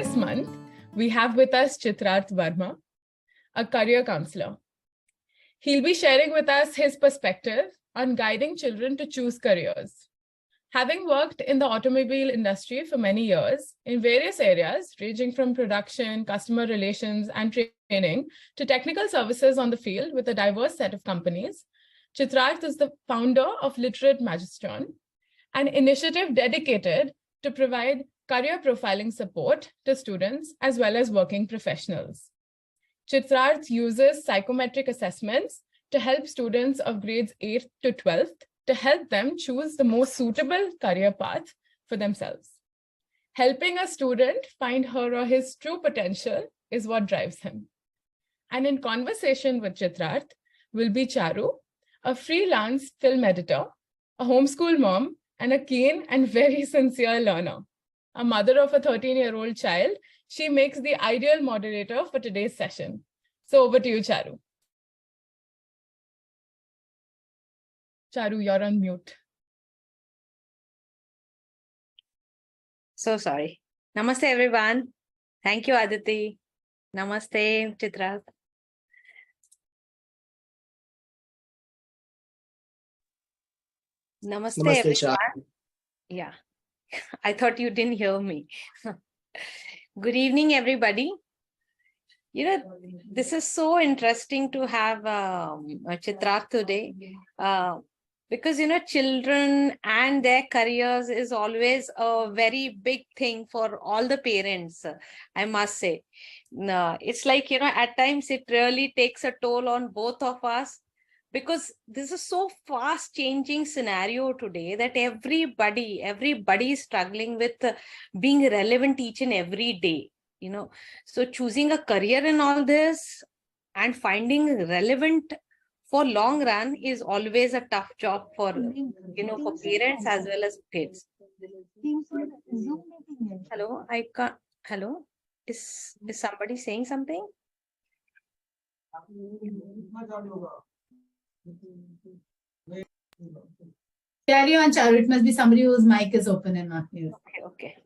This month, we have with us Chittrarth Verma, a career counselor. He'll be sharing with us his perspective on guiding children to choose careers. Having worked in the automobile industry for many years in various areas, ranging from production, customer relations, and training to technical services on the field with a diverse set of companies, Chittrarth is the founder of Literate Majstron, an initiative dedicated to provide career profiling support to students as well as working professionals. Chittrarth uses psychometric assessments to help students of grades 8th to 12th to help them choose the most suitable career path for themselves. Helping a student find her or his true potential is what drives him. And in conversation with Chittrarth will be Charu, a freelance film editor, a homeschool mom, and a keen and very sincere learner. A mother of a 13-year-old child, she makes the ideal moderator for today's session. So over to you, Charu. Charu, you're on mute. So sorry. Namaste, everyone. Thank you, Aditi. Namaste, Chittrarth. Namaste, everyone. Yeah, I thought you didn't hear me. Good evening, everybody. You know, this is so interesting to have Chittrarth today. Because, you know, children and their careers is always a very big thing for all the parents, I must say. It's like, you know, at times it really takes a toll on both of us because this is so fast changing scenario today that everybody is struggling with being relevant each and every day, you know. So choosing a career in all this and finding relevant for long run is always a tough job for, you know, for parents as well as kids. Hello, I can't. Hello, is somebody saying something? Carry on, Charu. It must be somebody whose mic is open and not mute. Okay.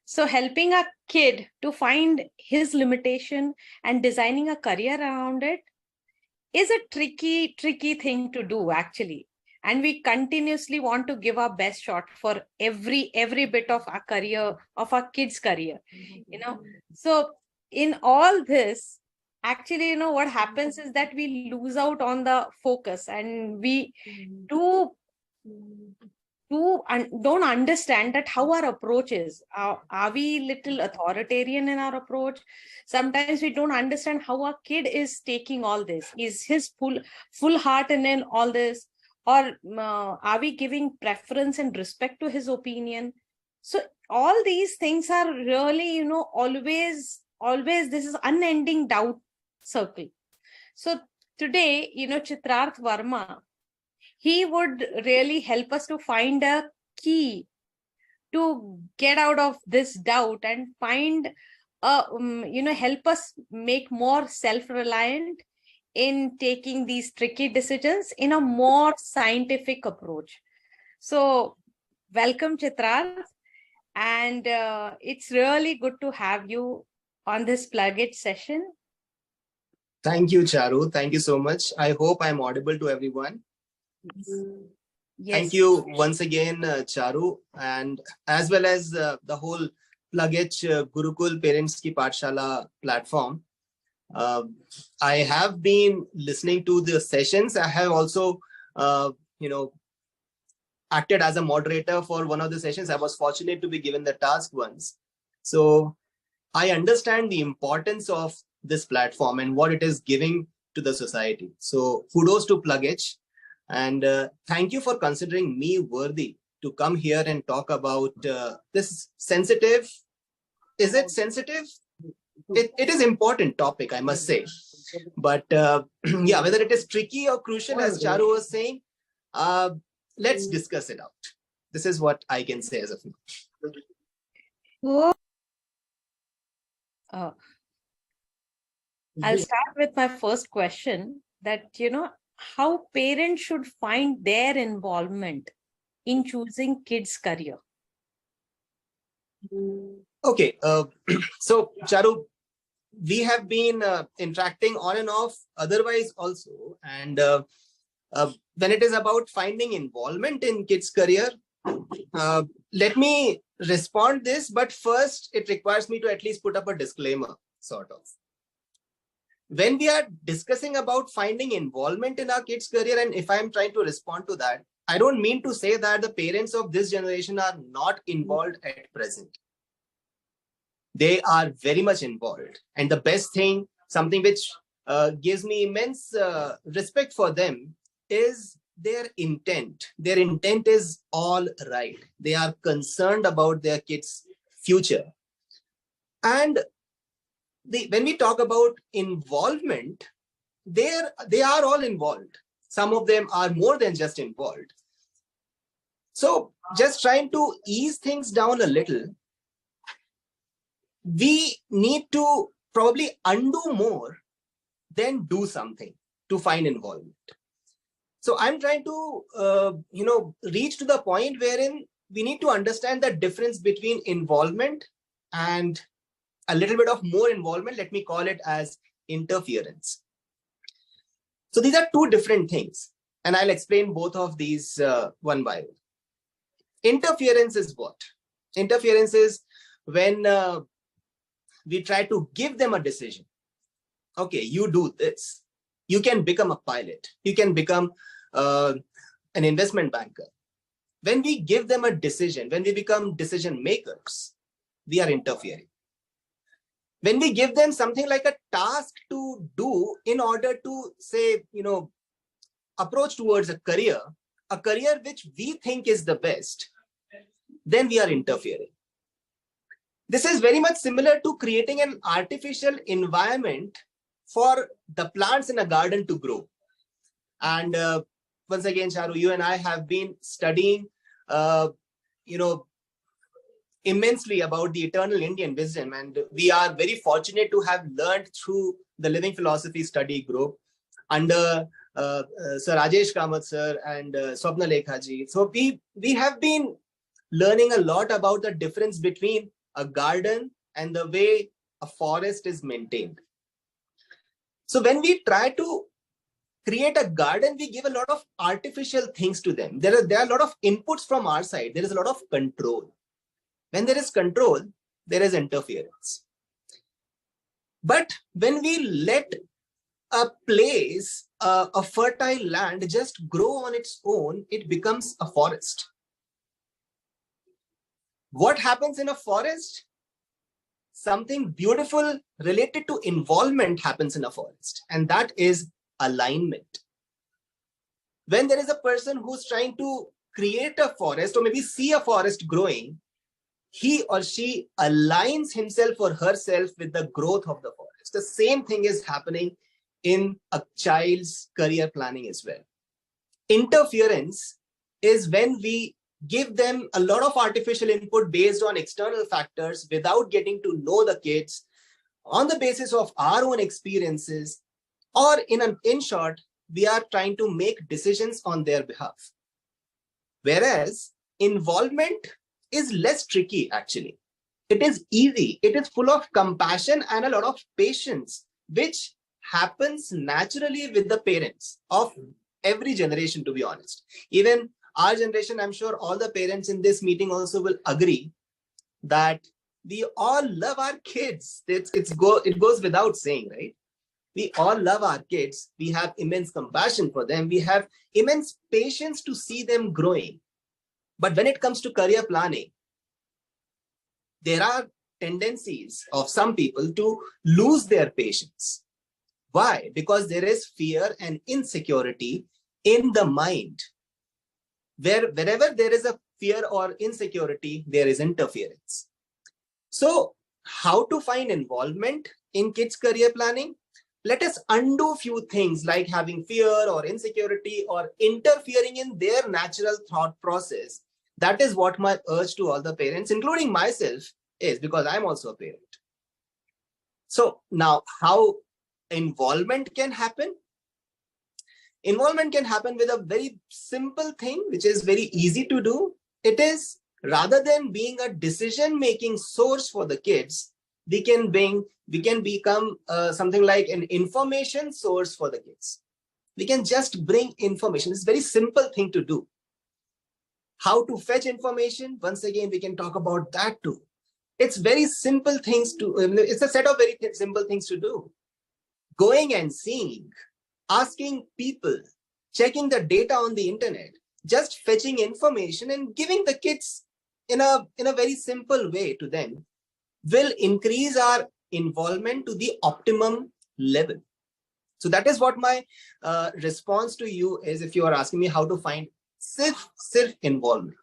So helping a kid to find his limitation and designing a career around it is a tricky thing to do, actually. And we continuously want to give our best shot for every bit of our career, of our kids' career, you know. So in all this, actually, you know, what happens is that we lose out on the focus and we don't understand that how our approach is. Are we little authoritarian in our approach? Sometimes we don't understand how our kid is taking all this. Is his full heart in all this? Or are we giving preference and respect to his opinion? So all these things are really, you know, always this is unending doubt circle. So today, you know, Chittrarth Verma, he would really help us to find a key to get out of this doubt and find, you know, help us make more self-reliant in taking these tricky decisions in a more scientific approach. So welcome, Chittrarth. And it's really good to have you on this Plug-It session. Thank you, Charu. Thank you so much. I hope I'm audible to everyone. Yes. Thank you once again, Charu, and as well as the whole Plug-It Gurukul Parents Ki Paathshaala platform. I have been listening to the sessions. I have also, you know, acted as a moderator for one of the sessions. I was fortunate to be given the task once. So I understand the importance of this platform and what it is giving to the society. So kudos to Plug-It. And thank you for considering me worthy to come here and talk about this sensitive. Is it sensitive? It is important topic, I must say. But yeah, whether it is tricky or crucial, as Charu was saying, let's discuss it out. This is what I can say as of now. I'll start with my first question that, you know, how parents should find their involvement in choosing kids' career. Okay, so Charu, we have been interacting on and off otherwise also, and when it is about finding involvement in kids' career, let me respond this, but first it requires me to at least put up a disclaimer, sort of. When we are discussing about finding involvement in our kids' career, and if I'm trying to respond to that, I don't mean to say that the parents of this generation are not involved at present. They are very much involved. And the best thing, something which gives me immense respect for them, is their intent. Their intent is all right. They are concerned about their kids' future. And when we talk about involvement, they are all involved. Some of them are more than just involved. So just trying to ease things down a little, we need to probably undo more than do something to find involvement. So I'm trying to, reach to the point wherein we need to understand the difference between involvement and a little bit of more involvement. Let me call it as interference. So these are two different things, and I'll explain both of these one by one. Interference is what? Interference is when we try to give them a decision. Okay, you do this. You can become a pilot. You can become an investment banker. When we give them a decision, when we become decision makers, we are interfering. When we give them something like a task to do in order to, say, approach towards a career which we think is the best, then we are interfering. This is very much similar to creating an artificial environment for the plants in a garden to grow. And once again, Charu, you and I have been studying, immensely about the eternal Indian wisdom. And we are very fortunate to have learned through the Living Philosophy Study Group under Sir Rajesh Kamath sir and Swapna Lekha ji. So we have been learning a lot about the difference between a garden and the way a forest is maintained. So when we try to create a garden, we give a lot of artificial things to them. There are a lot of inputs from our side. There is a lot of control. When there is control, there is interference. But when we let a place, a fertile land just grow on its own, it becomes a forest. What happens in a forest? Something beautiful related to involvement happens in a forest, and that is alignment. When there is a person who's trying to create a forest or maybe see a forest growing, he or she aligns himself or herself with the growth of the forest. The same thing is happening in a child's career planning as well. Interference is when we give them a lot of artificial input based on external factors without getting to know the kids on the basis of our own experiences, or in short, we are trying to make decisions on their behalf. Whereas involvement is less tricky, actually. It is easy. It is full of compassion and a lot of patience, which happens naturally with the parents of every generation, to be honest. Even our generation, I'm sure all the parents in this meeting also will agree that we all love our kids. It goes without saying, right? We all love our kids. We have immense compassion for them. We have immense patience to see them growing. But when it comes to career planning, there are tendencies of some people to lose their patience. Why? Because there is fear and insecurity in the mind. Wherever there is a fear or insecurity, there is interference. So how to find involvement in kids' career planning? Let us undo a few things like having fear or insecurity or interfering in their natural thought process. That is what my urge to all the parents, including myself, is, because I'm also a parent. So now, how involvement can happen? Involvement can happen with a very simple thing, which is very easy to do. It is Rather than being a decision-making source for the kids, we can become something like an information source for the kids. We can just bring information. It's a very simple thing to do. How to fetch information? Once again, we can talk about that too. It's very simple things to, it's a set of very simple things to do. Going and seeing, asking people, checking the data on the internet, just fetching information and giving the kids in a very simple way to them will increase our involvement to the optimum level. So that is what my response to you is, if you are asking me how to find self involvement.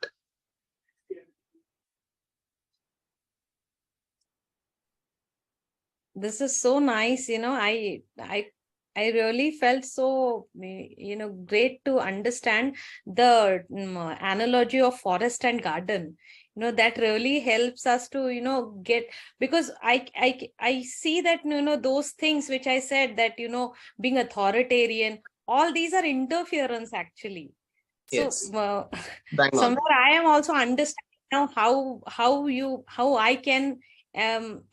This is so nice. I really felt so, great to understand the analogy of forest and garden. That really helps us to, get, because I see that, those things which I said that, being authoritarian, all these are interference actually. Yes. So somewhere I am also understanding now how I can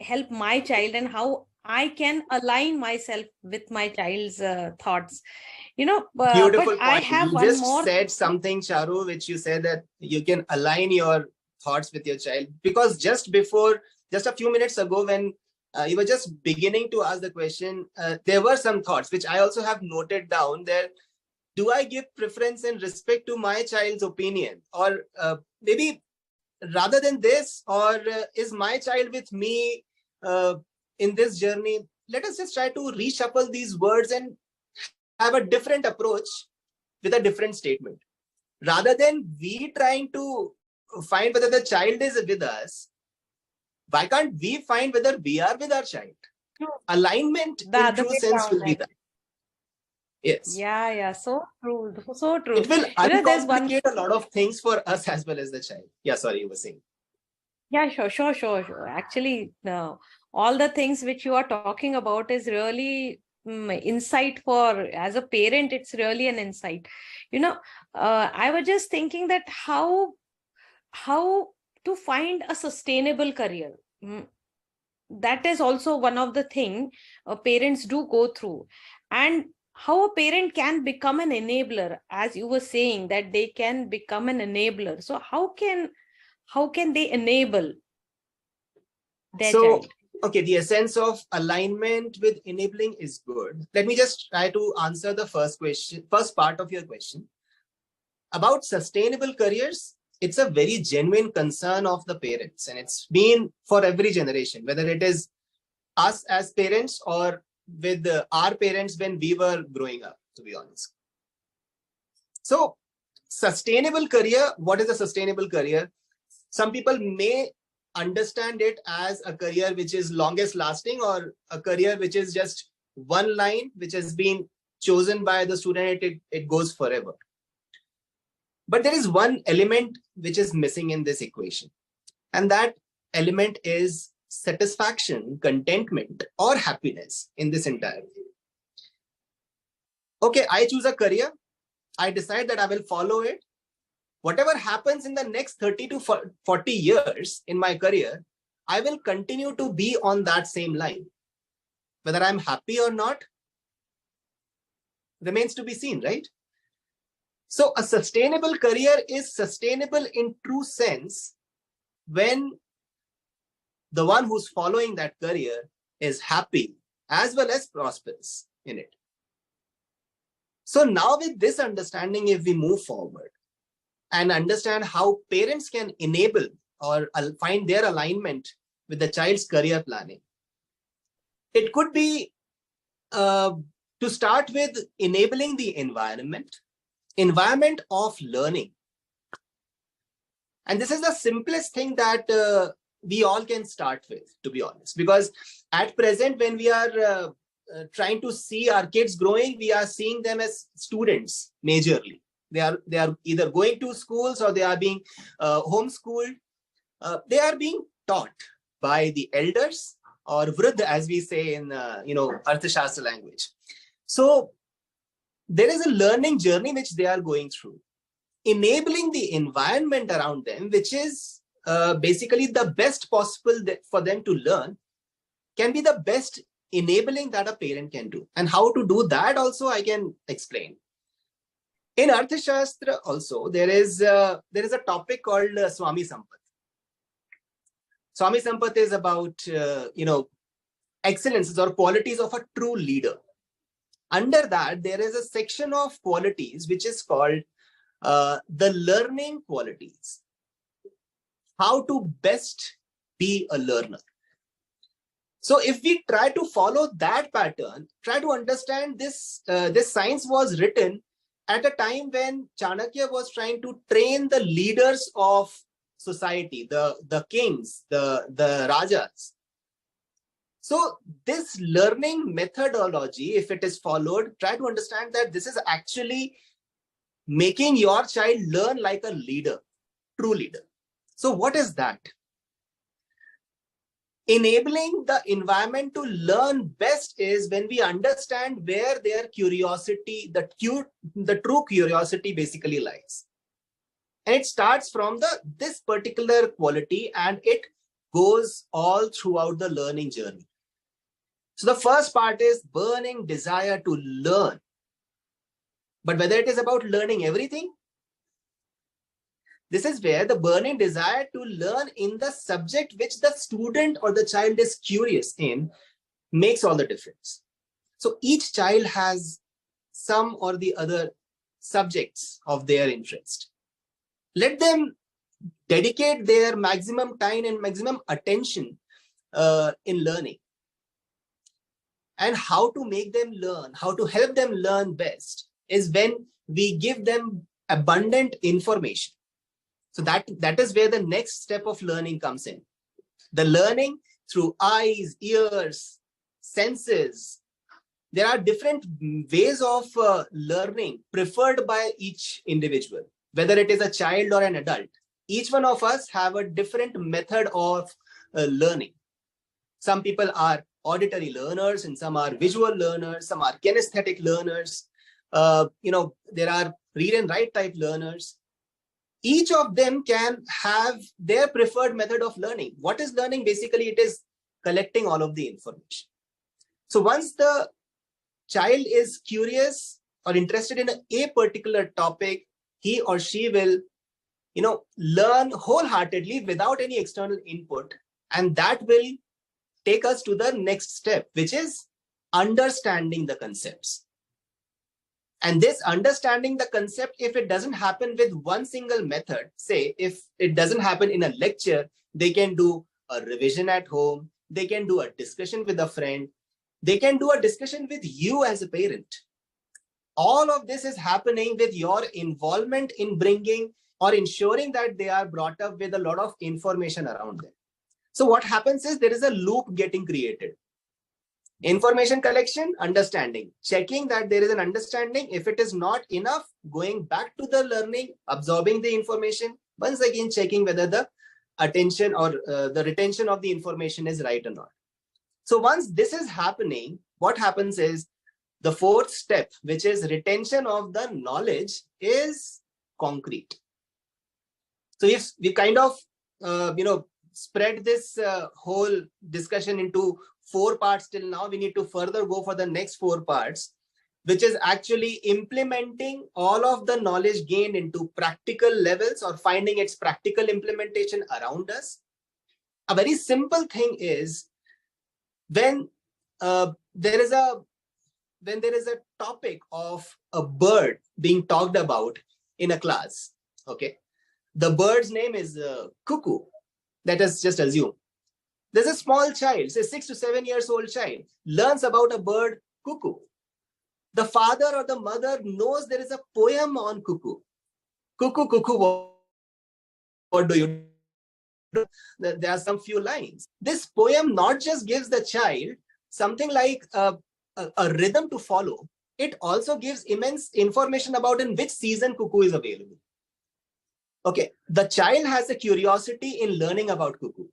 help my child and how I can align myself with my child's thoughts. Beautiful but point. I have you one just more. said something, Charu, which you said that you can align your thoughts with your child, because just a few minutes ago, when you were just beginning to ask the question, there were some thoughts which I also have noted down there. Do I give preference and respect to my child's opinion, or maybe rather than this, or is my child with me in this journey? Let us just try to reshuffle these words and have a different approach with a different statement. Rather than we trying to find whether the child is with us, why can't we find whether we are with our child? Alignment in true sense will be that. Yes. Yeah. So true. So true. It will uncomplicate a lot of things for us as well as the child. Yeah, sorry, you were saying. Yeah, sure. Actually, all the things which you are talking about is really insight for, as a parent, it's really an insight. I was just thinking that how to find a sustainable career. That is also one of the things parents do go through, and how a parent can become an enabler, as you were saying that they can become an enabler. So how can they enable their child? Okay, the essence of alignment with enabling is good. Let me just try to answer the first part of your question. About sustainable careers, it's a very genuine concern of the parents, and it's been for every generation, whether it is us as parents or with our parents when we were growing up, to be honest. So, sustainable career, what is a sustainable career? Some people may understand it as a career which is longest lasting, or a career which is just one line which has been chosen by the student, it goes forever. But there is one element which is missing in this equation, and that element is satisfaction, contentment, or happiness in this entire thing. Okay, I choose a career, I decide that I will follow it. Whatever happens in the next 30 to 40 years in my career, I will continue to be on that same line. Whether I'm happy or not remains to be seen, right? So a sustainable career is sustainable in true sense when the one who's following that career is happy as well as prosperous in it. So now with this understanding, if we move forward and understand how parents can enable or find their alignment with the child's career planning, it could be to start with enabling the environment of learning. And this is the simplest thing that we all can start with, to be honest, because at present, when we are trying to see our kids growing, we are seeing them as students majorly. They are either going to schools or they are being homeschooled. They are being taught by the elders, or vriddh, as we say in Arthashastra language. So there is a learning journey which they are going through. enabling the environment around them, which is basically the best possible for them to learn, can be the best enabling that a parent can do. And how to do that also I can explain. In Arthashastra also, there is a topic called Swami Sampath. Swami Sampath is about, excellences or qualities of a true leader. Under that, there is a section of qualities which is called the learning qualities. How to best be a learner. So if we try to follow that pattern, try to understand this, this science was written at a time when Chanakya was trying to train the leaders of society, the kings, the rajas. So this learning methodology, if it is followed, try to understand that this is actually making your child learn like a leader, true leader. So what is that? Enabling the environment to learn best is when we understand where their curiosity, the true curiosity basically lies. And it starts from this particular quality and it goes all throughout the learning journey. So the first part is burning desire to learn. But whether it is about learning everything, this is where the burning desire to learn in the subject which the student or the child is curious in makes all the difference. So each child has some or the other subjects of their interest. Let them dedicate their maximum time and maximum attention in learning. And how to make them learn, how to help them learn best is when we give them abundant information. So that is where the next step of learning comes in. The learning through eyes, ears, senses. There are different ways of learning preferred by each individual, whether it is a child or an adult. Each one of us have a different method of learning. Some people are auditory learners and some are visual learners, some are kinesthetic learners. There are read and write type learners. Each of them can have their preferred method of learning. What is learning? Basically, it is collecting all of the information. So once the child is curious or interested in a particular topic, he or she will, learn wholeheartedly without any external input. And that will take us to the next step, which is understanding the concepts. And this understanding the concept, if it doesn't happen with one single method, say if it doesn't happen in a lecture, they can do a revision at home, they can do a discussion with a friend, they can do a discussion with you as a parent. All of this is happening with your involvement in bringing or ensuring that they are brought up with a lot of information around them. So what happens is there is a loop getting created. Information collection, understanding, checking that there is an understanding. If it is not enough, going back to the learning, absorbing the information, once again checking whether the attention or the retention of the information is right or not. So once this is happening, what happens is the fourth step, which is retention of the knowledge, is concrete. So if we kind of, spread this whole discussion into 4 parts till now, we need to further go for the next 4 parts, which is actually implementing all of the knowledge gained into practical levels or finding its practical implementation around us. A very simple thing is when there is a topic of a bird being talked about in a class, okay, the bird's name is cuckoo. Let us just assume. There's a small child, say 6 to 7 years old child, learns about a bird, cuckoo. The father or the mother knows there is a poem on cuckoo. Cuckoo, cuckoo, what do you do? There are some few lines. This poem not just gives the child something like a rhythm to follow, it also gives immense information about in which season cuckoo is available. Okay, the child has a curiosity in learning about cuckoo.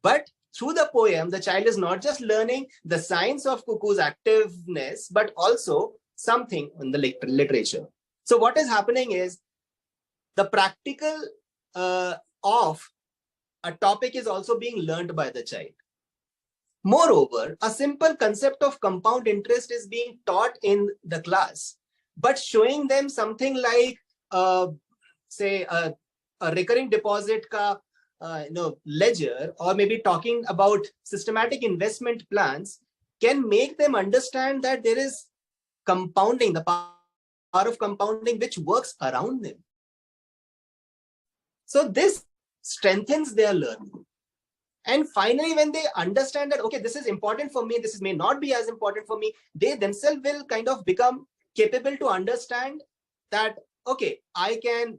But through the poem, the child is not just learning the science of cuckoo's activeness, but also something in the literature. So what is happening is the practical of a topic is also being learned by the child. Moreover, a simple concept of compound interest is being taught in the class, but showing them something like, say, a recurring deposit ka, ledger, or maybe talking about systematic investment plans can make them understand that there is compounding, the power of compounding, which works around them. So this strengthens their learning. And finally, when they understand that, okay, this is important for me, this may not be as important for me, they themselves will kind of become capable to understand that, okay, I can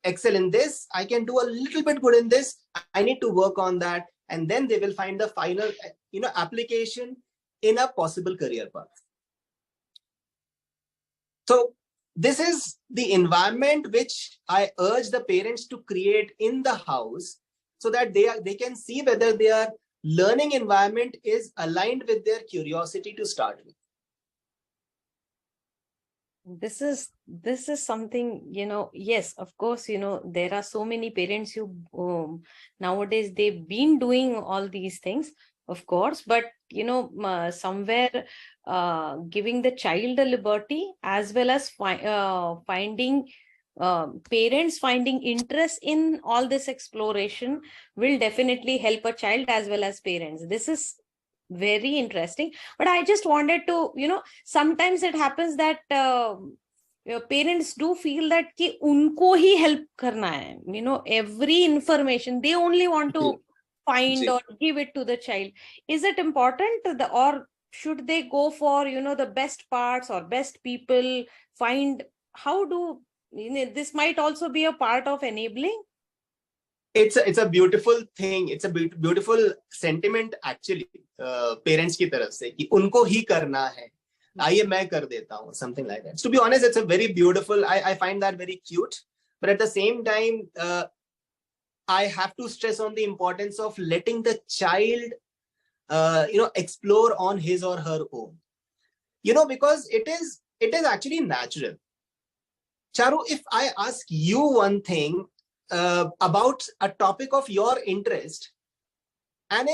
excel in this, I can do a little bit good in this, I need to work on that. And then they will find the final, application in a possible career path. So this is the environment which I urge the parents to create in the house, so that they can see whether their learning environment is aligned with their curiosity to start with. This is something, yes, of course, there are so many parents who nowadays they've been doing all these things, of course, but somewhere giving the child a liberty, as well as finding parents finding interest in all this exploration will definitely help a child as well as parents. This is very interesting. But I just wanted to, sometimes it happens that parents do feel that ki unko hi help karna hai. Every information they only want to find or give it to the child. Is it important or should they go for, the best parts or best people? How do this might also be a part of enabling? It's a beautiful thing. It's a beautiful sentiment actually. Parents की तरफ से कि उनको ही करना है, आइए मैं कर देता हूँ, something like that. So to be honest, it's a very beautiful. I find that very cute. But at the same time, I have to stress on the importance of letting the child, explore on his or her own. Because it is actually natural. Charu, if I ask you one thing about a topic of your interest, and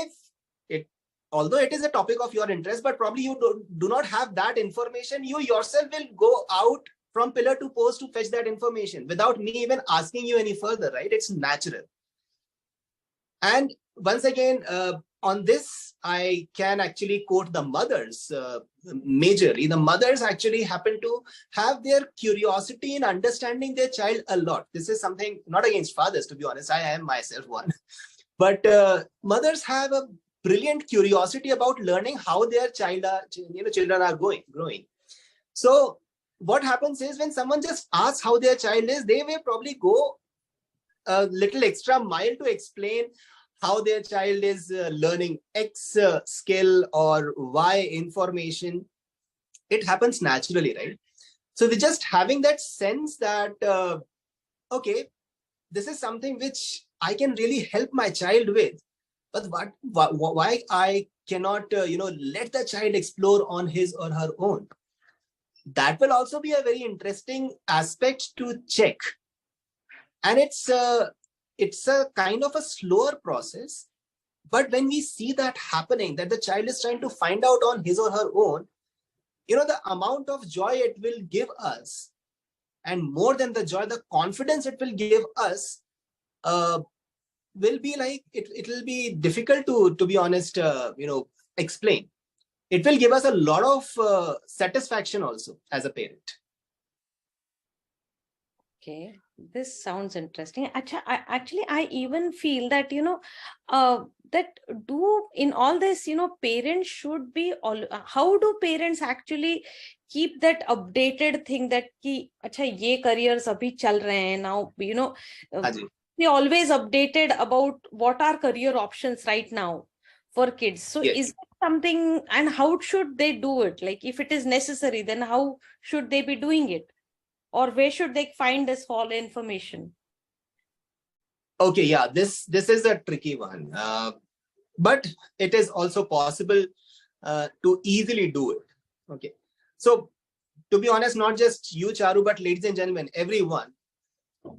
although it is a topic of your interest, but probably you do not have that information, you yourself will go out from pillar to post to fetch that information without me even asking you any further, right? It's natural. And once again, on this, I can actually quote the mothers majorly. The mothers actually happen to have their curiosity in understanding their child a lot. This is something not against fathers, to be honest. I am myself one. But mothers have a brilliant curiosity about learning how their children are growing. So what happens is when someone just asks how their child is, they may probably go a little extra mile to explain how their child is learning X skill or Y information. It happens naturally, right? So we're just having that sense that, okay, this is something which I can really help my child with, but why I cannot, let the child explore on his or her own. That will also be a very interesting aspect to check. And it's a kind of a slower process, but when we see that happening, that the child is trying to find out on his or her own, the amount of joy it will give us, and more than the joy, the confidence it will give us, will be like, it will be difficult to be honest, explain. It will give us a lot of satisfaction also as a parent. Okay, this sounds interesting. Actually, I even feel that, that in all this, parents should be how do parents actually keep that updated thing that ki, ye careers abhi chal rahe hain now, we always updated about what are career options right now for kids. So yes. Is it something, and how should they do it? Like if it is necessary, then how should they be doing it? Or where should they find this all information? Okay, yeah, this is a tricky one. But it is also possible to easily do it. Okay. So to be honest, not just you, Charu, but ladies and gentlemen, everyone,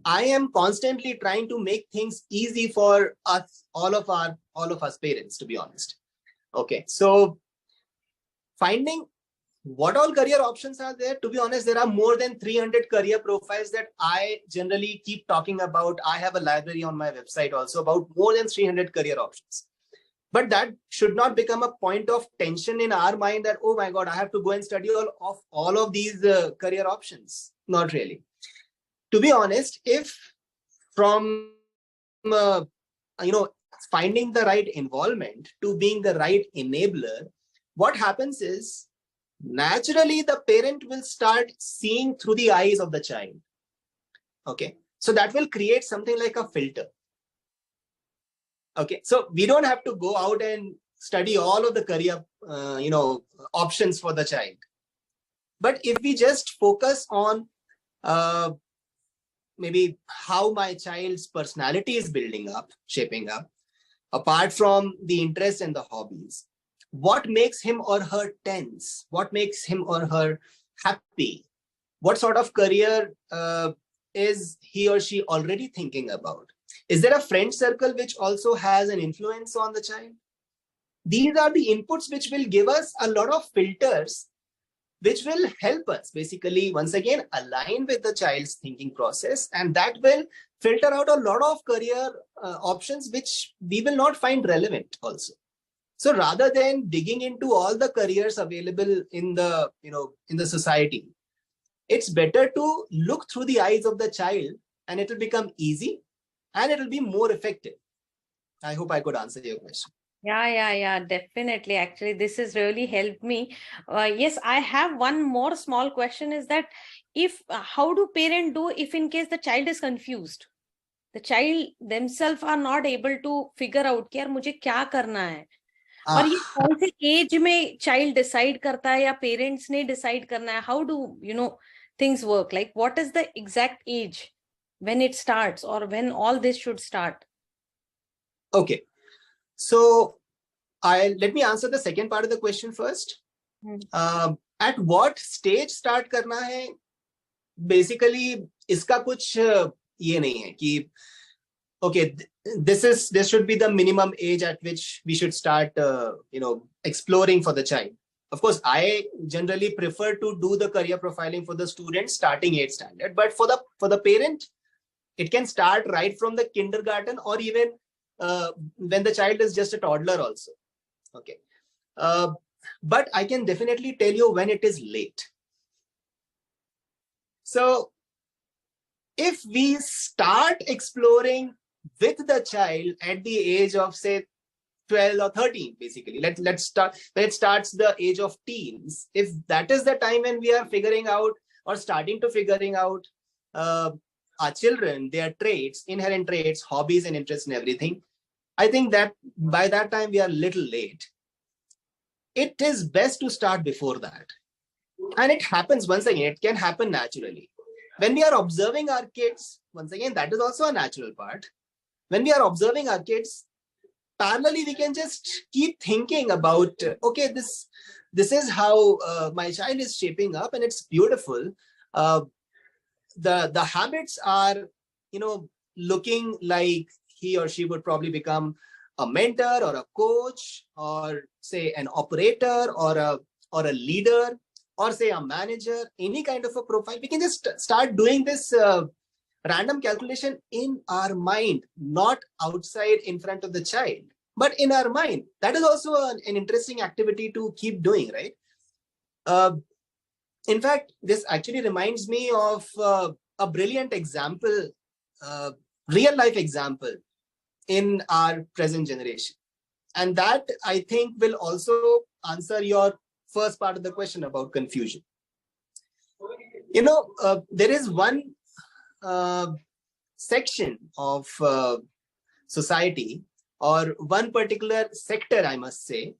I am constantly trying to make things easy for us, all of us parents, to be honest. Okay, so finding what all career options are there. To be honest, there are more than 300 career profiles that I generally keep talking about. I have a library on my website also about more than 300 career options. But that should not become a point of tension in our mind that, oh my God, I have to go and study all of these career options. Not really. To be honest, if from finding the right involvement to being the right enabler, what happens is naturally the parent will start seeing through the eyes of the child. Okay, so that will create something like a filter. Okay, so we don't have to go out and study all of the career options for the child, but if we just focus on maybe how my child's personality is shaping up, apart from the interests and the hobbies, what makes him or her tense, what makes him or her happy, what sort of career is he or she already thinking about? Is there a friend circle which also has an influence on the child? These are the inputs which will give us a lot of filters, which will help us basically, once again, align with the child's thinking process. And that will filter out a lot of career options, which we will not find relevant also. So rather than digging into all the careers available in the society, it's better to look through the eyes of the child, and it will become easy and it will be more effective. I hope I could answer your question. Yeah, definitely. Actually, this has really helped me. Yes, I have one more small question is that how do parents do if in case the child is confused? The child themselves are not able to figure out कि यार मुझे क्या करना है. और ये कौन से एज में child decide करता है या parents ने decide करना है? How do things work? Like what is the exact age when it starts or when all this should start? Okay, so let me answer the second part of the question first. At what stage start करना है? Basically, इसका कुछ ये नहीं है कि okay, this should be the minimum age at which we should start exploring for the child. Of course, I generally prefer to do the career profiling for the student starting 8th standard, but for the parent, it can start right from the kindergarten or even when the child is just a toddler also. Okay, but I can definitely tell you when it is late. So if we start exploring with the child at the age of say 12 or 13, basically, let's start when it starts the age of teens. If that is the time when we are figuring out or starting to figuring out our children, their traits, inherent traits, hobbies and interests and everything, I think that by that time we are a little late. It is best to start before that. And it happens, once again, it can happen naturally. When we are observing our kids, once again, that is also a natural part. When we are observing our kids, parallelly, we can just keep thinking about, okay, this is how my child is shaping up, and it's beautiful. The habits are, looking like he or she would probably become a mentor or a coach or say an operator or a leader or say a manager, any kind of a profile. We can just start doing this random calculation in our mind, not outside in front of the child, but in our mind. That is also an interesting activity to keep doing, right? In fact, this actually reminds me of a brilliant example, real life example in our present generation. And that, I think, will also answer your first part of the question about confusion. There is one section of society or one particular sector, I must say,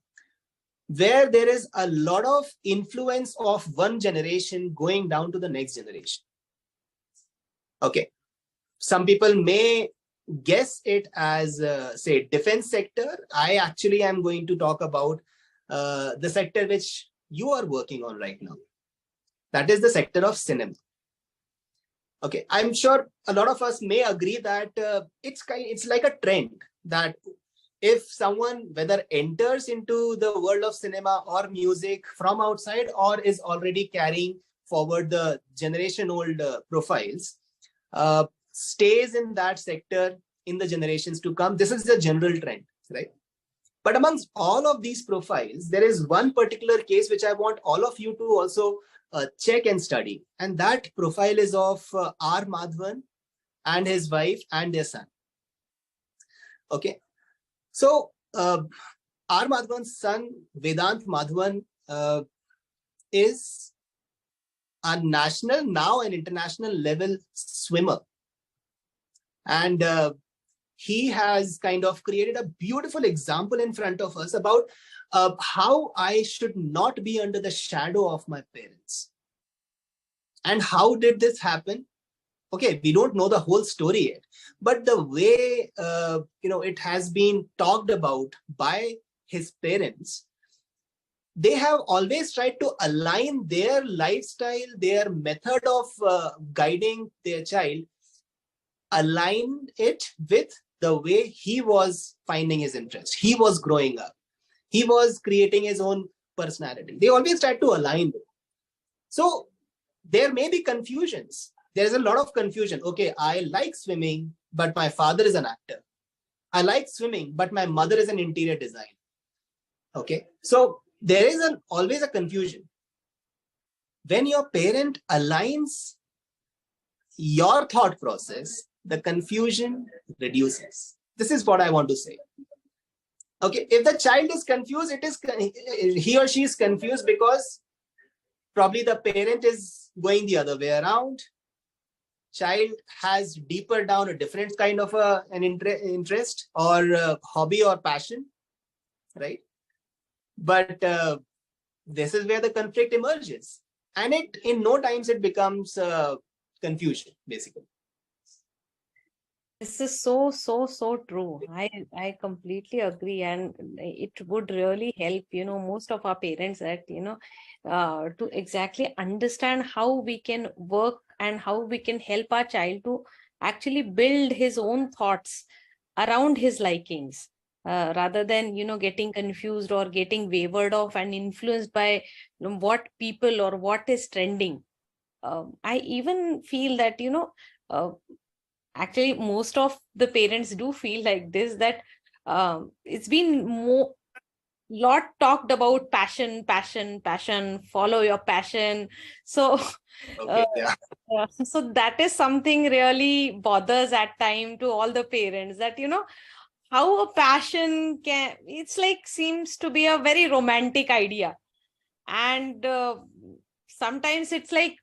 where there is a lot of influence of one generation going down to the next generation. Okay, some people may guess it as say defense sector. I actually am going to talk about the sector which you are working on right now. That is the sector of cinema. Okay, I'm sure a lot of us may agree that it's like a trend that if someone whether enters into the world of cinema or music from outside or is already carrying forward the generation old profiles, stays in that sector in the generations to come. This is the general trend, right? But amongst all of these profiles, there is one particular case which I want all of you to also check and study. And that profile is of R. Madhavan and his wife and their son. Okay. So R. Madhavan's son, Vedant Madhavan, is a national, now an international level swimmer. And he has kind of created a beautiful example in front of us about how I should not be under the shadow of my parents. And how did this happen? Okay, we don't know the whole story yet, but the way it has been talked about by his parents, they have always tried to align their lifestyle, their method of guiding their child, align it with the way he was finding his interest. He was growing up. He was creating his own personality. They always tried to align it. So there may be confusions. There's a lot of confusion. Okay, I like swimming, but my father is an actor. I like swimming, but my mother is an interior designer. Okay, so there is always a confusion. When your parent aligns your thought process, the confusion reduces. This is what I want to say. Okay, if the child is confused, he or she is confused because probably the parent is going the other way around. Child has deeper down a different kind of an interest or hobby or passion, right? But this is where the conflict emerges, and in no times it becomes confusion, basically. This is so true. I completely agree, and it would really help, most of our parents that, to exactly understand how we can work and how we can help our child to actually build his own thoughts around his likings, rather than, getting confused or getting wavered off and influenced by what people or what is trending. I even feel that, actually most of the parents do feel like this, that it's been lot talked about passion, follow your passion. So Okay, yeah. So that is something really bothers at time to all the parents, that how a passion it's like seems to be a very romantic idea, and sometimes it's like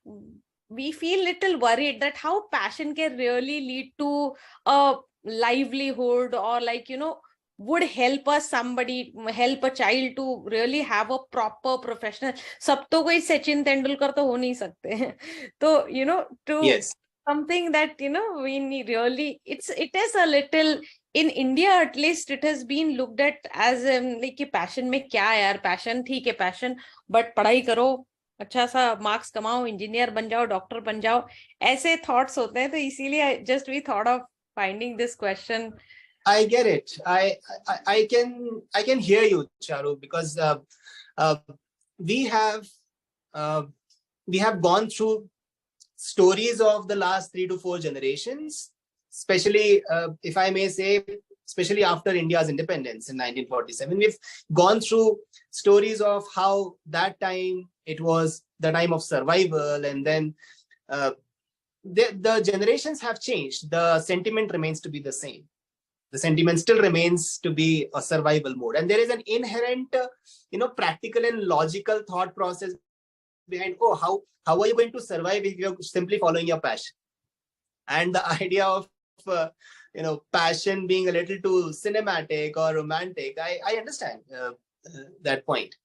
we feel little worried that how passion can really lead to a livelihood, or would help a child to really have a proper professional. Sab to koi Sachin Tendulkar to ho nahi sakte. So to Yes. something that we need really, it is a little, in India at least, it has been looked at as like कि passion में क्या है यार, passion ठीक है passion, but पढ़ाई करो, अच्छा सा मार्क्स कमाओ, इंजीनियर बन जाओ, डॉक्टर बन जाओ, ऐसे थॉट्स होते हैं. तो इसीलिए just we thought of finding this question. I get it. I can hear you, Charu, because we have gone through stories of the last 3 to 4 generations, especially if I may say, especially after India's independence in 1947. We've gone through stories of how that time it was the time of survival, and then the generations have changed. The sentiment remains to be the same. The sentiment still remains to be a survival mode, and there is an inherent, practical and logical thought process behind. Oh, how are you going to survive if you're simply following your passion? And the idea of passion being a little too cinematic or romantic, I understand that point.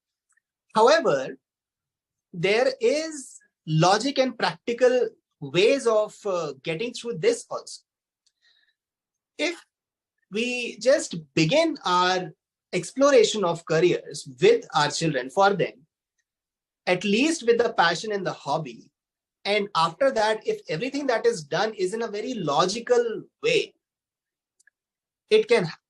However, there is logic and practical ways of getting through this also. If we just begin our exploration of careers with our children, for them, at least with the passion and the hobby, And after that, if everything that is done is in a very logical way, it can happen.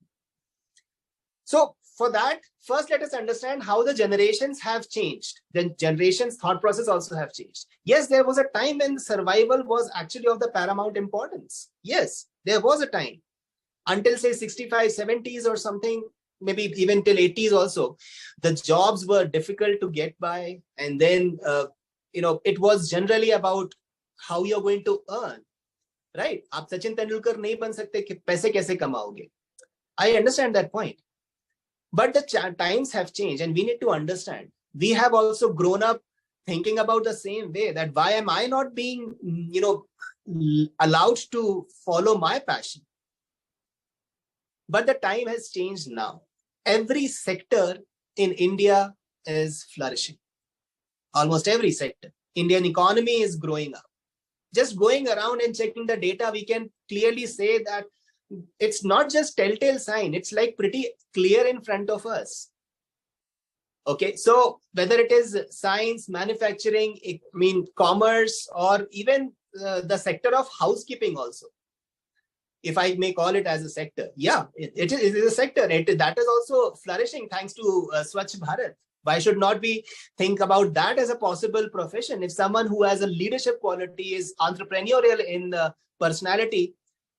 So for that, first let us understand how the generations have changed. The generations' thought process also have changed. Yes, there was a time when survival was actually of the paramount importance. Yes, there was a time until say 65, 70s or something, maybe even till 80s also. The jobs were difficult to get by. And then, it was generally about how you're going to earn, right? Aap Sachin Tendulkar nahi ban sakte ki paise kaise kamaoge. I understand that point. But the times have changed and we need to understand. We have also grown up thinking about the same way, that why am I not being, allowed to follow my passion? But the time has changed now. Every sector in India is flourishing. Almost every sector. Indian economy is growing up. Just going around and checking the data, we can clearly say that it's not just telltale sign. It's like pretty clear in front of us. Okay, so whether it is science, manufacturing, commerce, or even the sector of housekeeping also, if I may call it as a sector, yeah, it is a sector. That is also flourishing thanks to Swachh Bharat. Why should not we think about that as a possible profession? If someone who has a leadership quality is entrepreneurial in personality,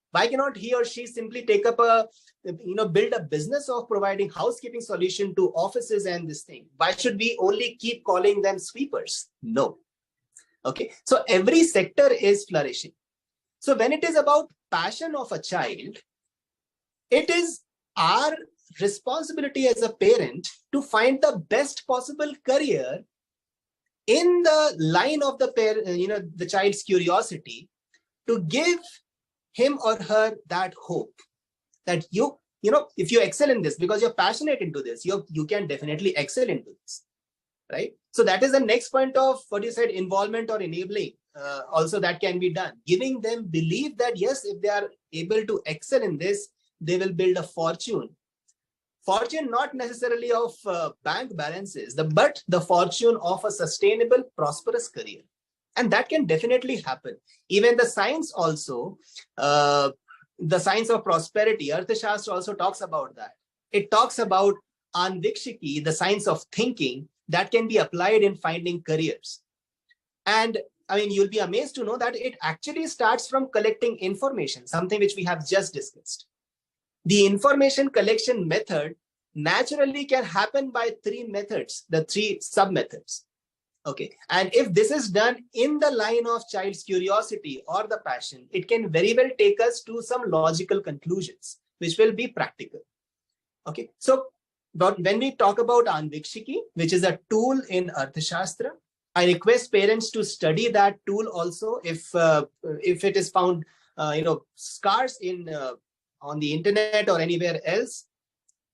why cannot he or she simply take up build a business of providing housekeeping solution to offices and this thing? Why should we only keep calling them sweepers? No. Okay. So every sector is flourishing. So when it is about passion of a child, it is our responsibility as a parent to find the best possible career in the line of the child's curiosity, to give him or her that hope that if you excel in this because you're passionate into this, you can definitely excel into this, right? So that is the next point of what you said, involvement or enabling. Also that can be done, giving them belief that yes, if they are able to excel in this, they will build a fortune not necessarily of bank balances, but the fortune of a sustainable, prosperous career. And that can definitely happen. Even the science also, the science of prosperity, Arthashastra also talks about that. It talks about Anvikshiki, the science of thinking that can be applied in finding careers. And you'll be amazed to know that it actually starts from collecting information, something which we have just discussed. The information collection method naturally can happen by three methods, the three sub-methods. Okay, and if this is done in the line of child's curiosity or the passion, it can very well take us to some logical conclusions, which will be practical. Okay, so but when we talk about Anvikshiki, which is a tool in Arthashastra, I request parents to study that tool also. If it is found, scarce on the internet or anywhere else,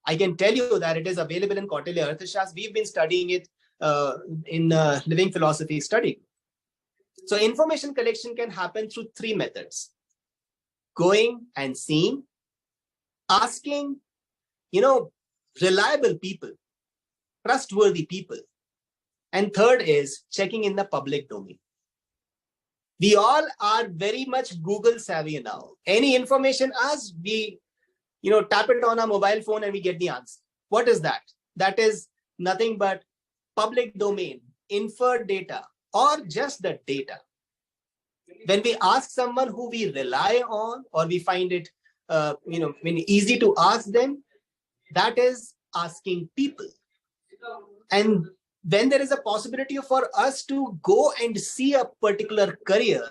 I can tell you that it is available in Kautilya Arthashastra. We've been studying it in living philosophy study. So information collection can happen through three methods: going and seeing, asking, reliable people, trustworthy people, and third is checking in the public domain. We all are very much Google savvy now. Any information asked, we tap it on our mobile phone and we get the answer. What is that? That is nothing but public domain, inferred data, or just the data. When we ask someone who we rely on, or we find it easy to ask them, that is asking people. And when there is a possibility for us to go and see a particular career,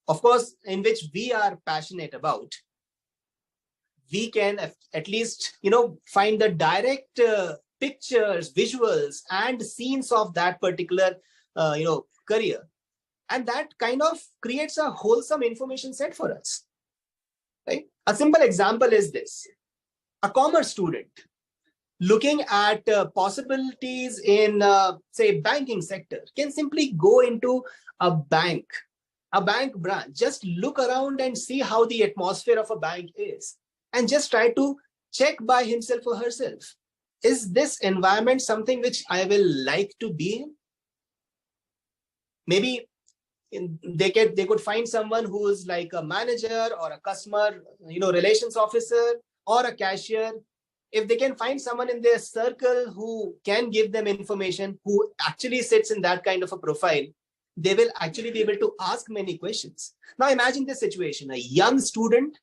of course, in which we are passionate about, we can at least, find the direct pictures, visuals, and scenes of that particular, career. And that kind of creates a wholesome information set for us, right? A simple example is this. A commerce student looking at possibilities in, say, banking sector can simply go into a bank branch, just look around and see how the atmosphere of a bank is, and just try to check by himself or herself. Is this environment something which I will like to be in? Maybe they could find someone who is like a manager or a customer, relations officer or a cashier. If they can find someone in their circle who can give them information, who actually sits in that kind of a profile, they will actually be able to ask many questions. Now imagine this situation: a young student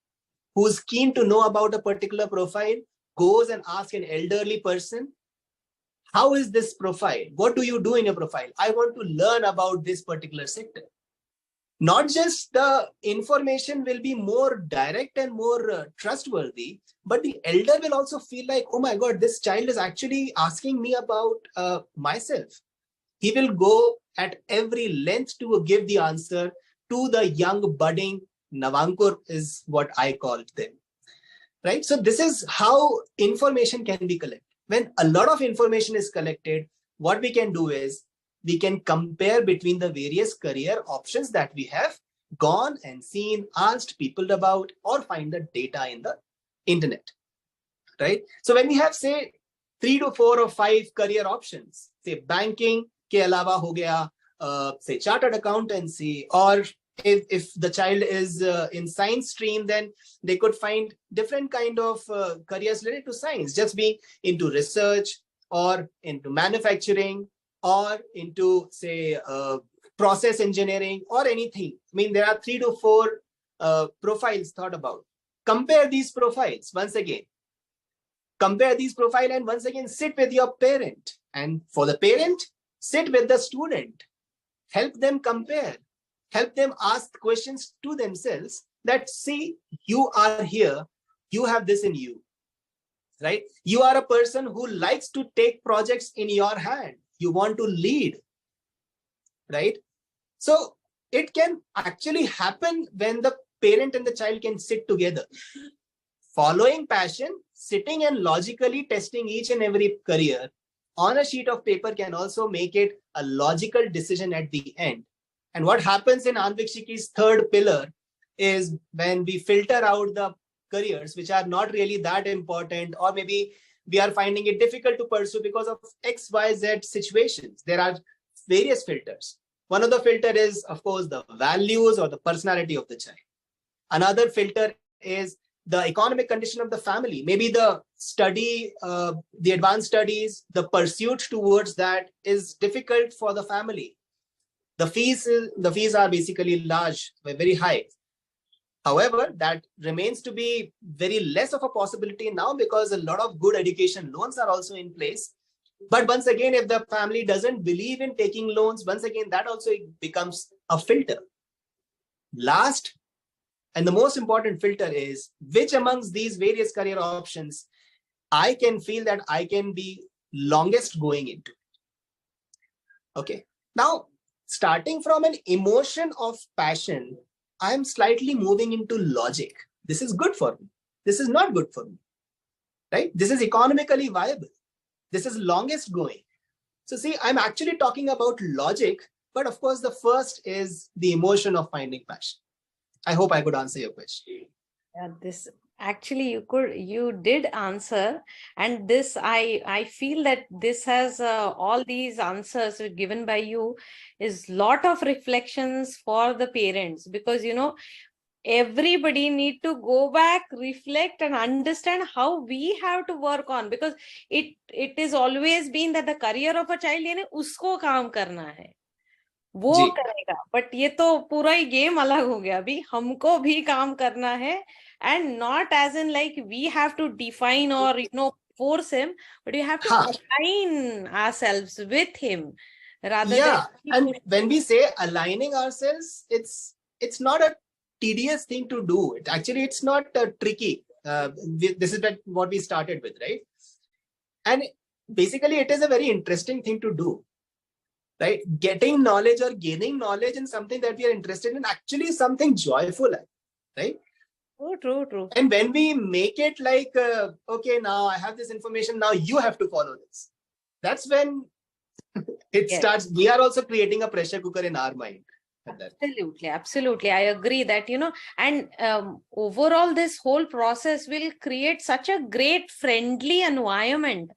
who's keen to know about a particular profile goes and asks an elderly person, how is this profile? What do you do in your profile? I want to learn about this particular sector. Not just the information will be more direct and more trustworthy, but the elder will also feel like, oh my God, this child is actually asking me about myself. He will go at every length to give the answer to the young budding Navankur, is what I called them. Right? So this is how information can be collected. When a lot of information is collected, what we can do is we can compare between the various career options that we have gone and seen, asked people about, or find the data in the internet. Right? So when we have, say, 3 to 4 or 5 career options, say banking ke alawa ho gaya, say chartered accountancy, or if the child is in science stream, then they could find different kind of careers related to science, just being into research or into manufacturing or into, say, process engineering or anything. I mean, there are 3 to 4 profiles thought about. Compare these profiles once again. Compare these profiles and once again sit with your parent. And for the parent, sit with the student. Help them compare. Help them ask questions to themselves that, see, you are here, you have this in you, right? You are a person who likes to take projects in your hand. You want to lead, right? So it can actually happen when the parent and the child can sit together. Following passion, sitting and logically testing each and every career on a sheet of paper can also make it a logical decision at the end. And what happens in Anvikshiki's third pillar is when we filter out the careers which are not really that important, or maybe we are finding it difficult to pursue because of X, Y, Z situations. There are various filters. One of the filter is, of course, the values or the personality of the child. Another filter is the economic condition of the family. Maybe the study, the advanced studies, the pursuit towards that is difficult for the family. The fees are basically large, very high. However, that remains to be very less of a possibility now because a lot of good education loans are also in place. But once again, if the family doesn't believe in taking loans, once again, that also becomes a filter. Last and the most important filter is which amongst these various career options I can feel that I can be longest going into. Okay. Now, starting from an emotion of passion, I'm slightly moving into logic. This is good for me. This is not good for me, right? This is economically viable. This is longest going. So see, I'm actually talking about logic, but of course, the first is the emotion of finding passion. I hope I could answer your question. Yeah, this actually you did answer, and this I feel that this has all these answers given by you is lot of reflections for the parents, because everybody need to go back, reflect and understand how we have to work on, because it is always been that the career of a child यानी उसको काम करना है, वो करेगा, but ये तो पूरा ही गेम अलग हो गया. अभी हमको भी काम करना है, and not as in like we have to define or force him, but you have to align ourselves with him rather than. And when we say aligning ourselves, it's not a tedious thing to do. It's not tricky. This is what we started with, right? And basically it is a very interesting thing to do. Right? Getting knowledge or gaining knowledge in something that we are interested in actually is something joyful, right? True. And when we make it like, okay, now I have this information, now you have to follow this. That's when it starts. We are also creating a pressure cooker in our mind. Absolutely. I agree that, and overall this whole process will create such a great friendly environment.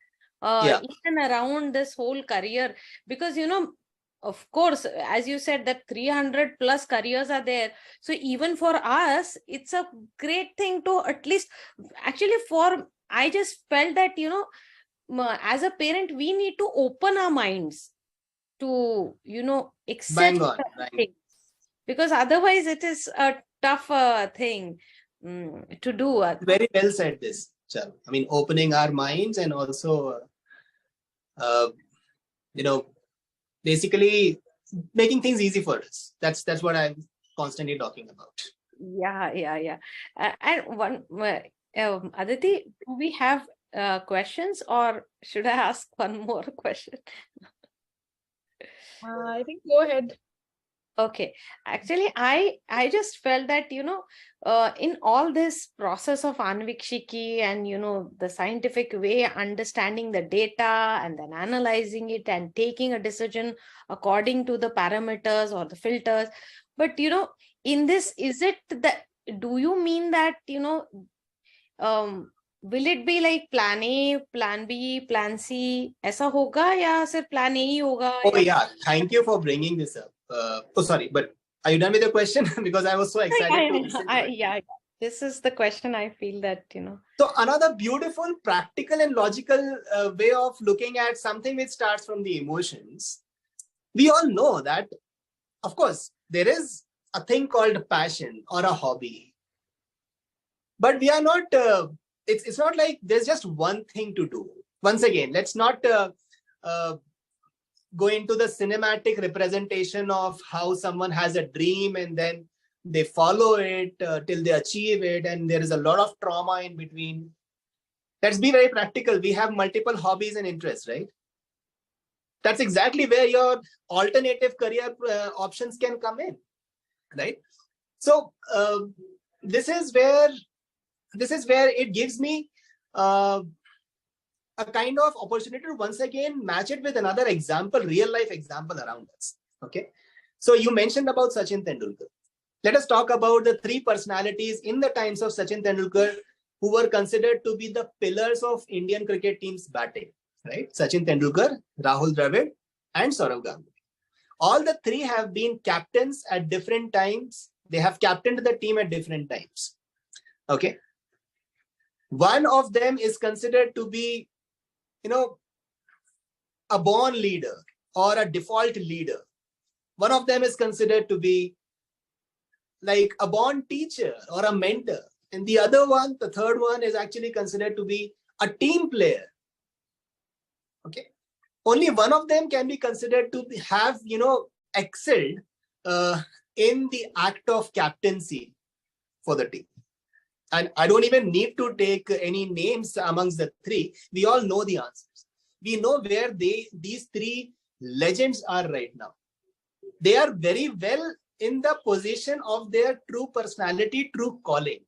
Even around this whole career, because of course, as you said, that 300 plus careers are there. So even for us, it's a great thing to at least, actually I just felt that, as a parent, we need to open our minds to, accept Bang on, right. things. Because otherwise it is a tough thing to do. Very well said this, Charu. I mean, opening our minds and also, basically making things easy for us. That's what I'm constantly talking about. Yeah. And one, Aditi, do we have questions, or should I ask one more question? I think go ahead. Okay, actually, I just felt that, in all this process of Anvikshiki and, the scientific way, understanding the data and then analyzing it and taking a decision according to the parameters or the filters. But, in this, is it that, do you mean that, will it be like plan A, plan B, plan C? Aisa hoga ya sir plan A hi hoga? Oh yeah, thank you for bringing this up. Sorry, but are you done with your question? Because I was so excited to listen to it. Yeah, this is the question I feel that, So another beautiful, practical and logical way of looking at something which starts from the emotions. We all know that, of course, there is a thing called passion or a hobby. But we are not, it's not like there's just one thing to do. Once again, let's not go into the cinematic representation of how someone has a dream and then they follow it till they achieve it, and there is a lot of trauma in between. Let's be very practical. We have multiple hobbies and interests, right? That's exactly where your alternative career options can come in, right? So this is where it gives me a kind of opportunity to once again match it with another example, real life example around us. Okay, so you mentioned about Sachin Tendulkar. Let us talk about the three personalities in the times of Sachin Tendulkar who were considered to be the pillars of Indian cricket team's batting, right? Sachin Tendulkar, Rahul Dravid, and Sourav Ganguly. All the three have been captains at different times. They have captained the team at different times. Okay, one of them is considered to be, a born leader or a default leader. One of them is considered to be like a born teacher or a mentor. And the other one, the third one, is actually considered to be a team player. Okay. Only one of them can be considered to have, excelled in the act of captaincy for the team. And I don't even need to take any names amongst the three. We all know the answers. We know where these three legends are right now. They are very well in the position of their true personality, true calling.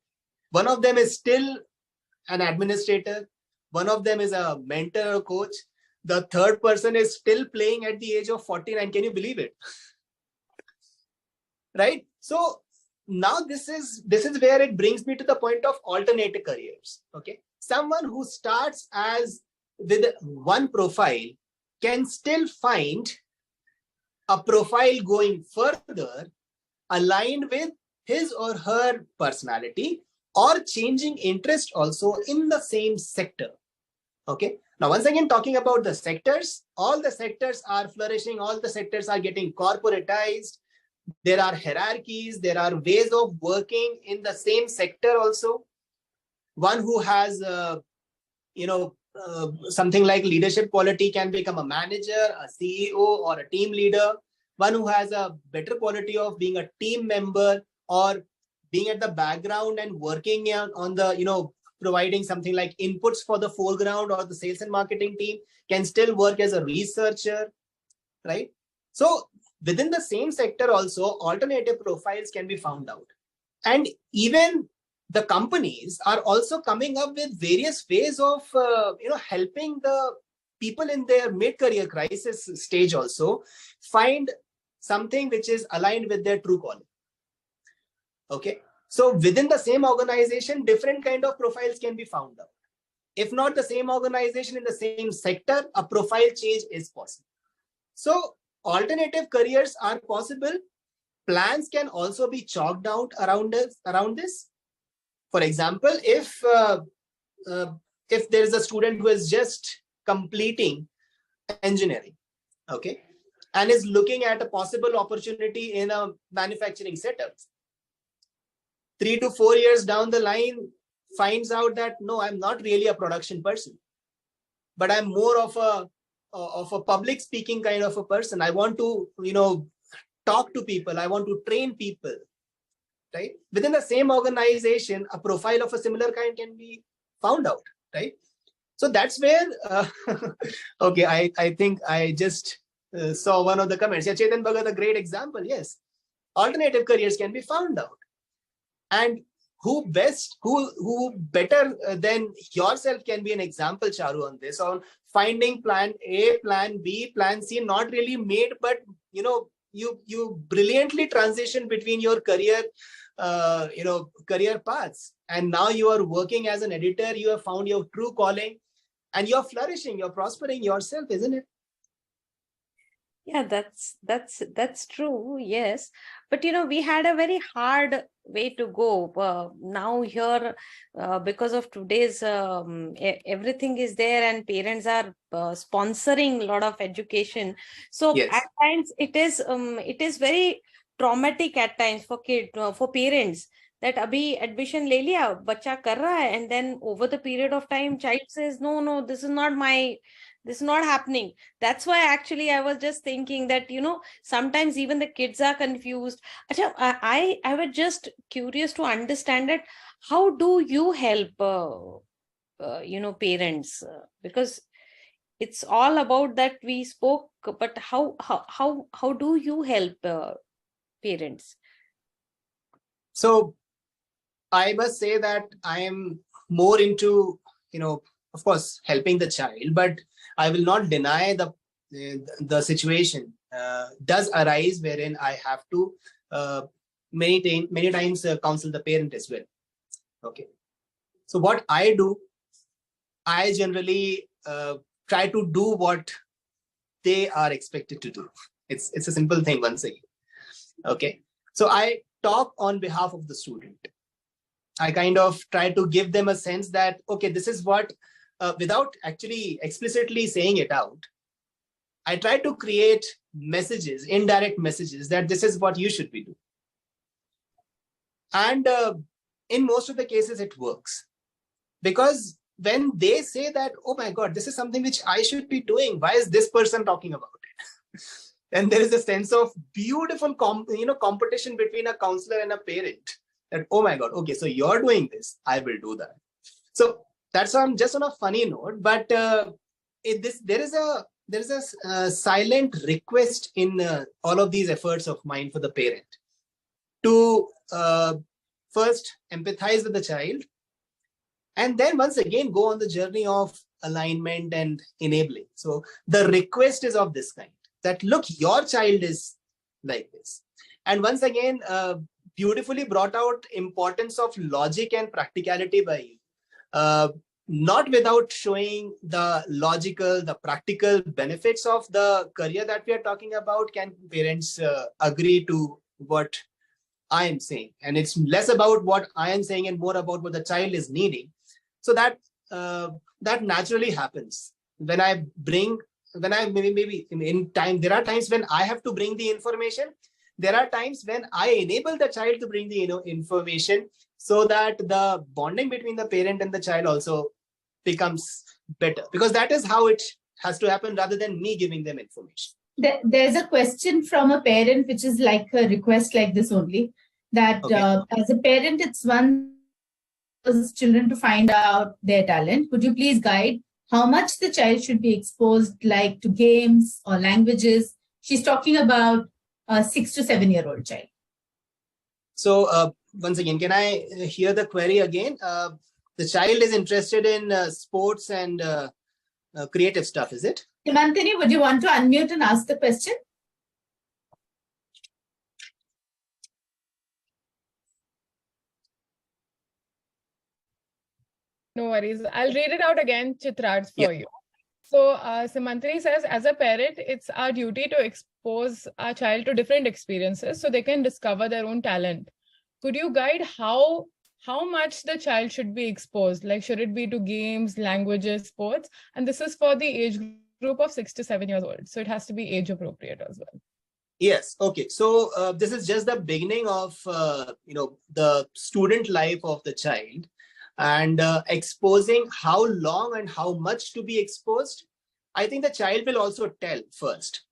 One of them is still an administrator. One of them is a mentor or coach. The third person is still playing at the age of 49. Can you believe it? Right? So now this is where it brings me to the point of alternative careers. Okay, someone who starts with one profile can still find a profile going further aligned with his or her personality or changing interest also in the same sector. Okay, now once again talking about the sectors, all the sectors are flourishing, all the sectors are getting corporatized. There are hierarchies, there are ways of working in the same sector also. One who has, something like leadership quality can become a manager, a CEO, or a team leader. One who has a better quality of being a team member or being at the background and working on the, providing something like inputs for the foreground or the sales and marketing team can still work as a researcher, right? So within the same sector also, alternative profiles can be found out. And even the companies are also coming up with various ways of, helping the people in their mid-career crisis stage also find something which is aligned with their true calling. Okay. So within the same organization, different kind of profiles can be found out. If not the same organization in the same sector, a profile change is possible. So alternative careers are possible. Plans can also be chalked out around this. For example, if there is a student who is just completing engineering, okay, and is looking at a possible opportunity in a manufacturing setup, 3 to 4 years down the line, finds out that no, I'm not really a production person, but I'm more of a public speaking kind of a person. I want to, talk to people. I want to train people, right? Within the same organization, a profile of a similar kind can be found out, right? So that's where, okay, I think I just saw one of the comments. Yeah, Chetan Bhagat, a great example. Yes, alternative careers can be found out. And who better than yourself can be an example, Charu, on this, on finding plan A, plan B, plan C, not really made, but you brilliantly transition between your career paths, and now you are working as an editor. You have found your true calling, and you're flourishing, you're prospering yourself, isn't it? Yeah, that's true. Yes, but we had a very hard way to go. Now here, because of today's everything is there, and parents are sponsoring a lot of education. So Yes. At times it is very traumatic at times for for parents, that abhi admission le liya, bacha kar raha hai, and then over the period of time, child says, no, this is not happening. That's why actually I was just thinking that, sometimes even the kids are confused. Achha, I was just curious to understand that how do you help, parents? Because it's all about that we spoke, but how do you help parents? So I must say that I am more into, of course, helping the child, but I will not deny the situation does arise wherein I have to many times counsel the parent as well. Okay. So what I do, I generally try to do what they are expected to do. It's a simple thing once again. Okay. So I talk on behalf of the student. I kind of try to give them a sense that, okay, this is what, without actually explicitly saying it out, I try to create messages, indirect messages, that this is what you should be doing. And in most of the cases, it works. Because when they say that, oh my God, this is something which I should be doing, why is this person talking about it? And there is a sense of beautiful competition between a counselor and a parent. That, oh my God, okay, so you're doing this, I will do that. So that's just on a funny note, but there is a silent request in all of these efforts of mine for the parent to first empathize with the child, and then once again go on the journey of alignment and enabling. So the request is of this kind, that look, your child is like this. And once again, beautifully brought out importance of logic and practicality by you. Not without showing the logical, the practical benefits of the career that we are talking about, can parents agree to what I am saying. And it's less about what I am saying and more about what the child is needing. So that naturally happens. When I maybe in time, there are times when I have to bring the information. There are times when I enable the child to bring the information, so that the bonding between the parent and the child also becomes better, because that is how it has to happen, rather than me giving them information. There's a question from a parent, which is like a request like this only, that Okay. As a parent, it's one children to find out their talent. Could you please guide how much the child should be exposed, like to games or languages? She's talking about a 6 to 7 year old child. So once again, can I hear the query again? The child is interested in sports and creative stuff, is it? Himantini, would you want to unmute and ask the question? No worries. I'll read it out again, Chittrarth, for you. So Simantri says, as a parent, it's our duty to expose our child to different experiences so they can discover their own talent. Could you guide how much the child should be exposed? Like, should it be to games, languages, sports? And this is for the age group of 6 to 7 years old. So it has to be age appropriate as well. Yes. Okay. So this is just the beginning of, the student life of the child, and exposing how long and how much to be exposed. I think the child will also tell first.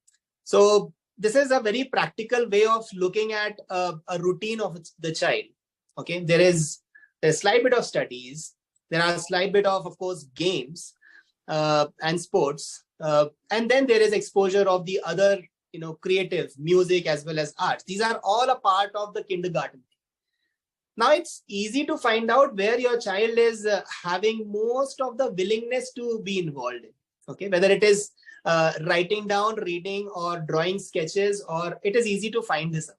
So this is a very practical way of looking at a routine of the child. Okay. There's a slight bit of studies. There are a slight bit of course, games and sports. And then there is exposure of the other, creative music as well as arts. These are all a part of the kindergarten. Now it's easy to find out where your child is having most of the willingness to be involved in. Okay, whether it is writing down, reading, or drawing sketches, or it is easy to find this out.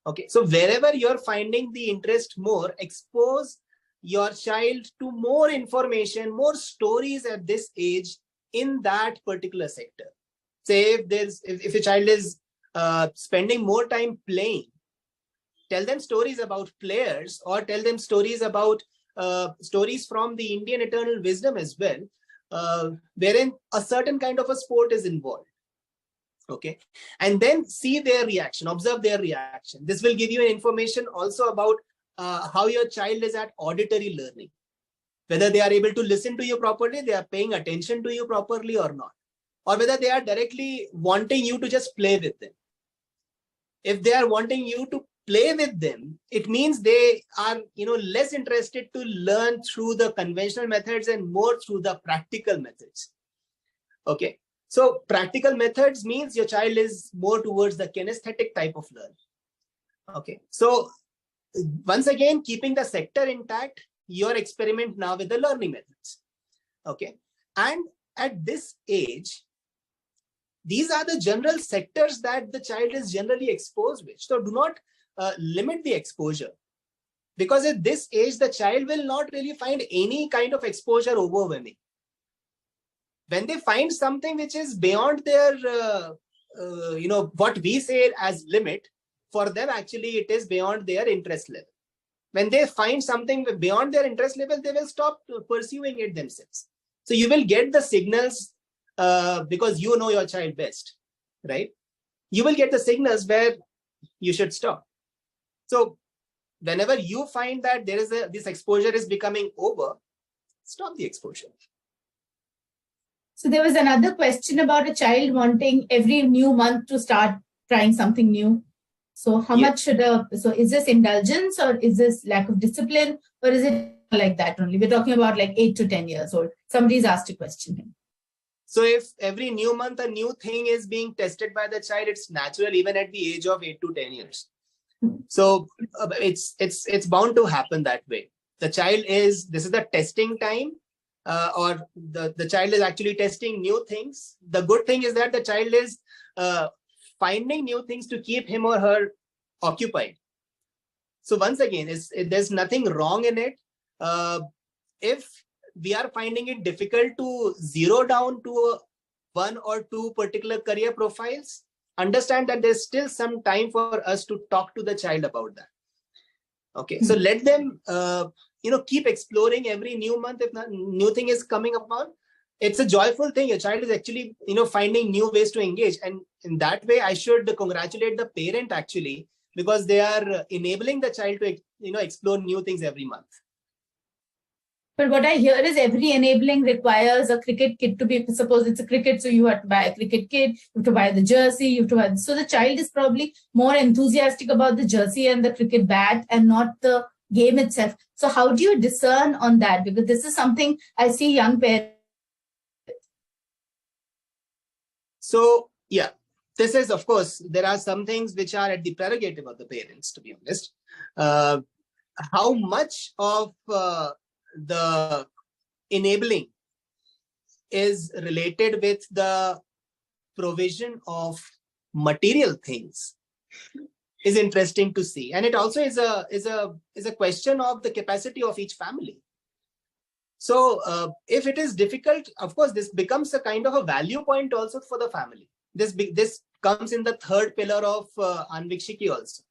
Okay, so wherever you're finding the interest more, expose your child to more information, more stories at this age in that particular sector. Say if your child is spending more time playing, tell them stories about players, or tell them stories about stories from the Indian eternal wisdom as well, wherein a certain kind of a sport is involved. Okay, and then see their reaction, observe their reaction. This will give you an information also about how your child is at auditory learning, whether they are able to listen to you properly, they are paying attention to you properly or not, or whether they are directly wanting you to just play with them. If they are wanting you to play with them, it means they are less interested to learn through the conventional methods and more through the practical methods. Okay, so practical methods means your child is more towards the kinesthetic type of learning. Okay, so once again, keeping the sector intact, your experiment now with the learning methods. Okay, and at this age, these are the general sectors that the child is generally exposed with. So do not limit the exposure, because at this age, the child will not really find any kind of exposure overwhelming. When they find something which is beyond their, what we say as limit, for them, actually, it is beyond their interest level. When they find something beyond their interest level, they will stop pursuing it themselves. So you will get the signals because you know your child best, right? You will get the signals where you should stop. So whenever you find that there is this exposure is becoming over, stop the exposure. So there was another question about a child wanting every new month to start trying something new. So how much should so is this indulgence, or is this lack of discipline, or is it like that only? We're talking about like 8 to 10 years old. Somebody's asked a question here. So if every new month a new thing is being tested by the child, it's natural even at the age of 8 to 10 years. So it's bound to happen that way. The child this is the testing time, or the child is actually testing new things. The good thing is that the child is finding new things to keep him or her occupied. So once again, there's nothing wrong in it. If we are finding it difficult to zero down to one or two particular career profiles, understand that there's still some time for us to talk to the child about that. Okay, so let them keep exploring every new month. If new thing is coming upon, it's a joyful thing. Your child is actually finding new ways to engage, and in that way I should congratulate the parent actually, because they are enabling the child to explore new things every month. But what I hear is every enabling requires a cricket kit to be, suppose it's a cricket, so you have to buy a cricket kit, you have to buy the jersey, you have to buy, so the child is probably more enthusiastic about the jersey and the cricket bat and not the game itself. So how do you discern on that? Because this is something I see young parents. So yeah, this is, of course, there are some things which are at the prerogative of the parents, to be honest. How much of the enabling is related with the provision of material things is interesting to see, and it also is a question of the capacity of each family. So if it is difficult, of course, this becomes a kind of a value point also for the family. This comes in the third pillar of Anvikshiki also.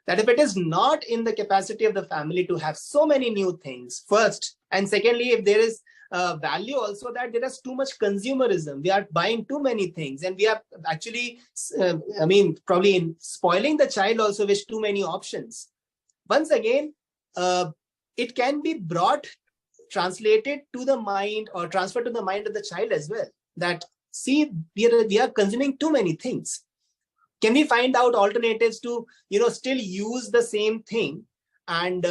That if it is not in the capacity of the family to have so many new things, first, and secondly, if there is value also that there is too much consumerism, we are buying too many things, and we are actually, probably spoiling the child also with too many options. Once again, it can be translated to the mind or transferred to the mind of the child as well. That, see, we are consuming too many things. Can we find out alternatives to, still use the same thing and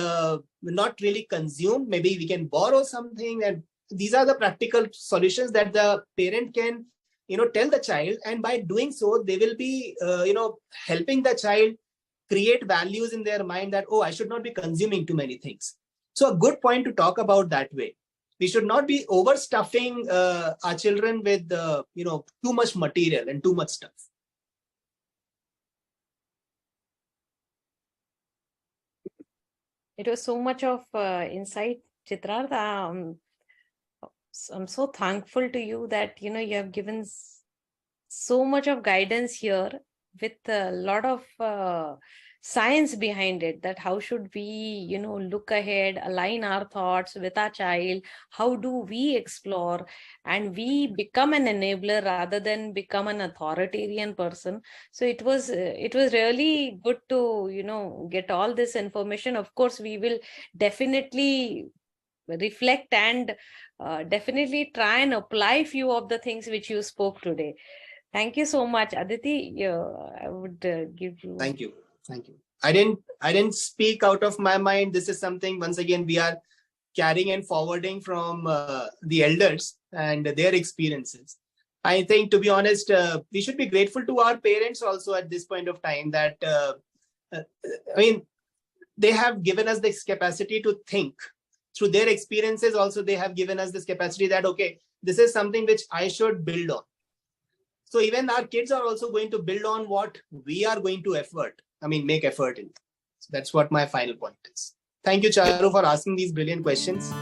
not really consume? Maybe we can borrow something, and these are the practical solutions that the parent can, tell the child. And by doing so, they will be, helping the child create values in their mind that, oh, I should not be consuming too many things. So a good point to talk about that way. We should not be overstuffing our children with, too much material and too much stuff. It was so much of insight, Chittrarth. I'm so thankful to you that, you have given so much of guidance here with a lot of science behind it, that how should we, look ahead, align our thoughts with our child, how do we explore, and we become an enabler rather than become an authoritarian person. So it was really good to, get all this information. Of course, we will definitely reflect and definitely try and apply few of the things which you spoke today. Thank you so much, Aditi. I would give you. Thank you. I didn't speak out of my mind. This is something, once again, we are carrying and forwarding from the elders and their experiences. I think, to be honest, we should be grateful to our parents also at this point of time that, they have given us this capacity to think. Through their experiences also, they have given us this capacity that, okay, this is something which I should build on. So even our kids are also going to build on what we are going to make effort in. So that's what my final point is. Thank you, Charu, for asking these brilliant questions.